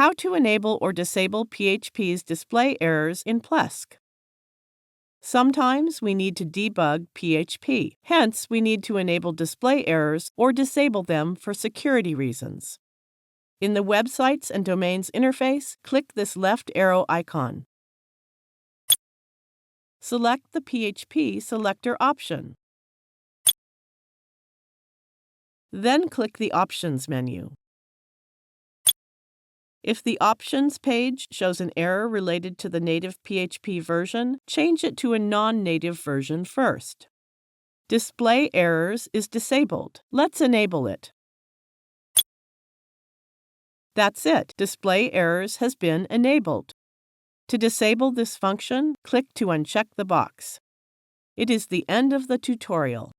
How to enable or disable PHP's display errors in Plesk. Sometimes we need to debug PHP. Hence, we need to enable display errors or disable them for security reasons. In the Websites and Domains interface, click this left arrow icon. Select the PHP Selector option. Then click the Options menu. If the Options page shows an error related to the native PHP version, change it to a non-native version first. Display Errors is disabled. Let's enable it. That's it. Display Errors has been enabled. To disable this function, click to uncheck the box. It is the end of the tutorial.